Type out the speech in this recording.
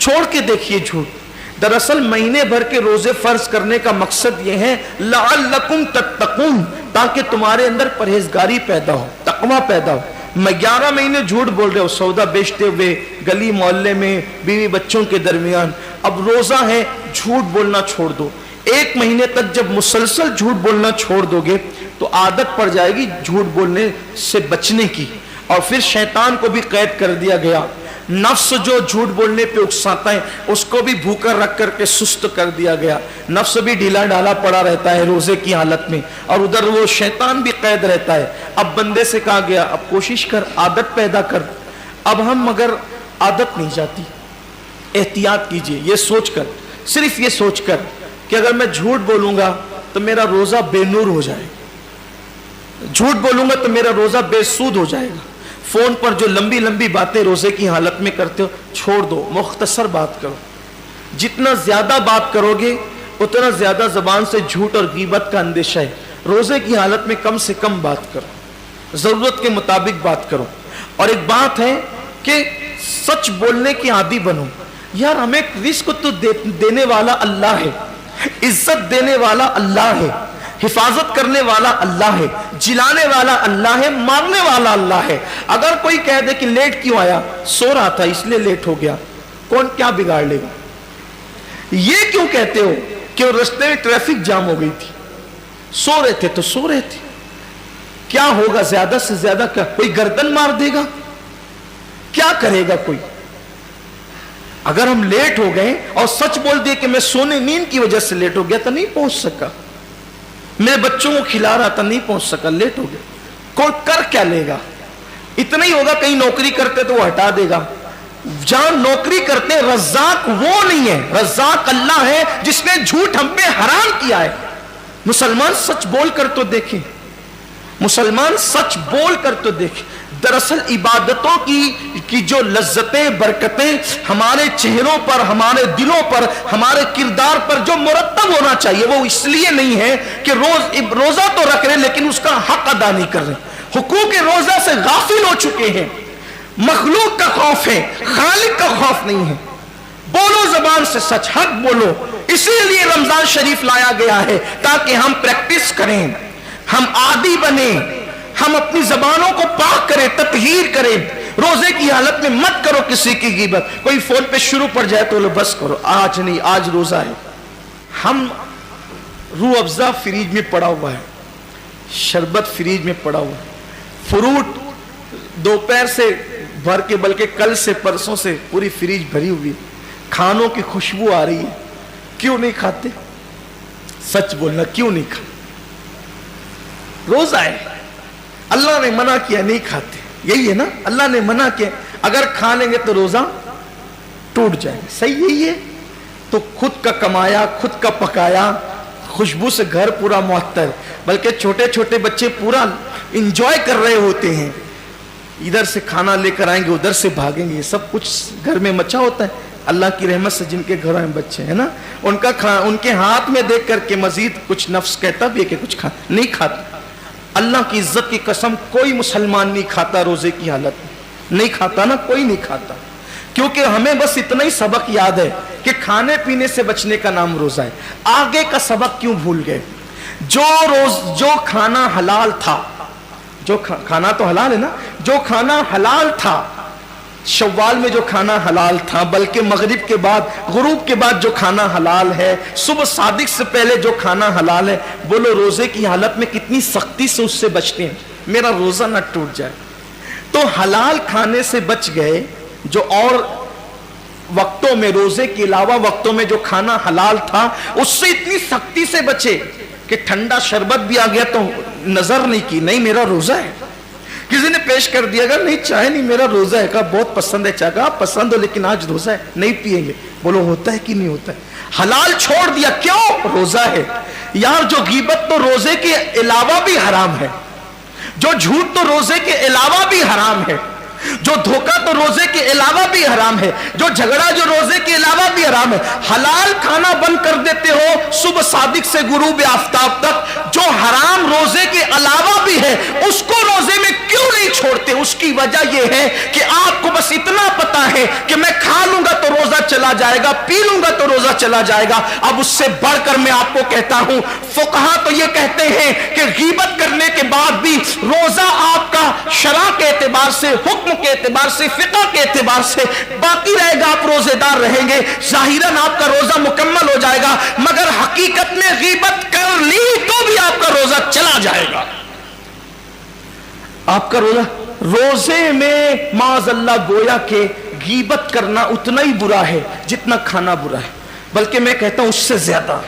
छोड़ के देखिए झूठ। दरअसल महीने भर के रोजे फर्ज करने का मकसद यह है लअल्लकुम तत्तकून, ताकि तुम्हारे अंदर परहेजगारी पैदा हो, तकवा पैदा हो। मैं 11 महीने झूठ बोल रहे हो सौदा बेचते हुए गली मोहल्ले में बीवी बच्चों के दरमियान, अब रोजा है झूठ बोलना छोड़ दो। 1 महीने तक जब मुसलसल झूठ बोलना छोड़ दोगे तो आदत पड़ जाएगी झूठ बोलने से बचने की, और फिर शैतान को भी कैद कर दिया गया। नफ्स जो झूठ बोलने पे उकसाता है उसको भी भूखा रख करके सुस्त कर दिया गया। नफ्स भी ढीला ढाला पड़ा रहता है रोजे की हालत में, और उधर वो शैतान भी कैद रहता है। अब बंदे से कहा गया अब कोशिश कर, आदत पैदा कर। अब हम मगर आदत नहीं जाती। एहतियात कीजिए, ये सोचकर, सिर्फ ये सोचकर कि अगर मैं झूठ बोलूंगा तो मेरा रोजा बेनूर हो जाएगा, झूठ बोलूंगा तो मेरा रोजा बेसूद हो जाएगा। फोन पर जो लंबी लंबी बातें रोजे की हालत में करते हो छोड़ दो, मुख्तसर बात करो। जितना ज्यादा बात करोगे उतना ज्यादा जबान से झूठ और गीबत का अंदेशा है। रोजे की हालत में कम से कम बात करो, जरूरत के मुताबिक बात करो। और एक बात है कि सच बोलने के आदी बनो। यार हमें रिस्क तो देने वाला अल्लाह है, इज्जत देने वाला अल्लाह है, हिफाजत करने वाला अल्लाह है, जिलाने वाला अल्लाह है, मारने वाला अल्लाह है। अगर कोई कह दे कि लेट क्यों आया, सो रहा था इसलिए लेट हो गया, कौन क्या बिगाड़ लेगा? ये क्यों कहते हो कि रास्ते में ट्रैफिक जाम हो गई थी, सो रहे थे तो सो रहे थे, क्या होगा ज्यादा से ज्यादा? क्या कोई गर्दन मार देगा? क्या करेगा कोई? अगर हम लेट हो गए और सच बोल दिए कि मैं सोने नींद की वजह से लेट हो गया तो नहीं पहुंच सका, मेरे बच्चों को खिला रहा था नहीं पहुंच सका, लेट हो गया, कोई कर क्या लेगा? इतना ही होगा कहीं नौकरी करते तो वो हटा देगा। जहां नौकरी करते रज्जाक वो नहीं है, रज्जाक अल्लाह है जिसने झूठ हम पे हराम किया है। मुसलमान सच बोल कर तो देखें, मुसलमान सच बोल कर तो देखें। दरअसल इबादतों की जो लज्जतें बरकतें हमारे चेहरों पर, हमारे दिलों पर, हमारे किरदार पर जो मुरत्तब होना चाहिए वो इसलिए नहीं है कि रोजा तो रख रहे लेकिन उसका हक अदा नहीं कर रहे, हुकूक रोजा से गाफिल हो चुके हैं। मखलूक का खौफ है, खालिक का खौफ नहीं है। बोलो जबान से सच, हक बोलो। इसीलिए रमजान शरीफ लाया गया है ताकि हम प्रैक्टिस करें, हम आदी बने, हम अपनी जबानों को पाक करें, ततहीर करें। रोजे की हालत में मत करो किसी की गीबत। कोई फोन पे शुरू पड़ जाए तो लो बस करो, आज नहीं, आज रोजा है। हम रूह अफ़ज़ा फ्रीज में पड़ा हुआ है, शरबत फ्रीज में पड़ा हुआ है, फ्रूट दोपहर से भर के, बल्कि कल से परसों से पूरी फ्रीज भरी हुई है, खानों की खुशबू आ रही है। क्यों नहीं खाते? सच बोलना, क्यों नहीं खाते? रोजा है, अल्लाह ने मना किया, नहीं खाते, यही है ना? अल्लाह ने मना किया, अगर खा लेंगे तो रोजा टूट जाएगा, सही यही है। तो खुद का कमाया, खुद का पकाया, खुशबू से घर पूरा मुअत्तर, बल्कि छोटे छोटे बच्चे पूरा इंजॉय कर रहे होते हैं। इधर से खाना लेकर आएंगे, उधर से भागेंगे, ये सब कुछ घर में मचा होता है। अल्लाह की रहमत से जिनके घरों में बच्चे हैं ना, उनके हाथ में देख करके मजीद कुछ नफ्स कहता भी है कि कुछ खा, नहीं खाता। अल्लाह की इज्जत की कसम कोई मुसलमान नहीं खाता रोजे की हालत में, नहीं खाता ना, कोई नहीं खाता। क्योंकि हमें बस इतना ही सबक याद है कि खाने पीने से बचने का नाम रोजा है, आगे का सबक क्यों भूल गए? जो खाना हलाल था, जो खाना तो हलाल है ना, जो खाना हलाल था शव्वाल में, जो खाना हलाल था, बल्कि मगरिब के बाद, गुरूब के बाद जो खाना हलाल है, सुबह सादिक से पहले जो खाना हलाल है, बोलो रोजे की हालत में कितनी सख्ती से उससे बचते हैं, मेरा रोजा ना टूट जाए। तो हलाल खाने से बच गए, जो और वक्तों में, रोजे के अलावा वक्तों में जो खाना हलाल था उससे इतनी सख्ती से बचे कि ठंडा शरबत भी आ गया तो नजर नहीं की, नहीं मेरा रोजा है। किसी ने पेश कर दिया, अगर नहीं चाय नहीं मेरा रोजा है, कहा बहुत पसंद है चाय, कहा पसंद हो लेकिन आज रोजा है, नहीं पिएंगे। बोलो होता है कि नहीं होता है? हलाल छोड़ दिया, क्यों? रोजा है। यार जो गीबत तो रोजे के अलावा भी हराम है, जो झूठ तो रोजे के अलावा भी हराम है, जो धोखा तो रोजे के अलावा भी हराम है, जो झगड़ा जो रोजे के अलावा भी हराम है। हलाल खाना बंद कर देते हो सुबह सादिक से गुरूब आफ्ताब तक, जो हराम रोजे के अलावा भी है उसको रोजे में क्यों नहीं छोड़ते? उसकी वजह यह है कि आपको बस इतना पता है कि मैं खा लूंगा तो रोजा चला जाएगा, पी लूंगा तो रोजा चला जाएगा। अब उससे बढ़कर मैं आपको कहता हूं, फुकहा तो ये कहते हैं कि गीबत करने के बाद भी रोजा आपका शरा के एतबार से, हुक्म के एतबार से, फिक़ह के एतबार से बाकी रहेगा, आप रोजेदार रहेंगे, जाहिरन आपका रोजा मुकम्मल हो जाएगा। मगर हकीकत में गीबत कर ली तो भी आपका रोजा चला जाएगा। आपका रोजे में माज़अल्लाह गोया के गीबत करना उतना ही बुरा है जितना खाना बुरा है, बल्कि मैं कहता हूं उससे ज्यादा।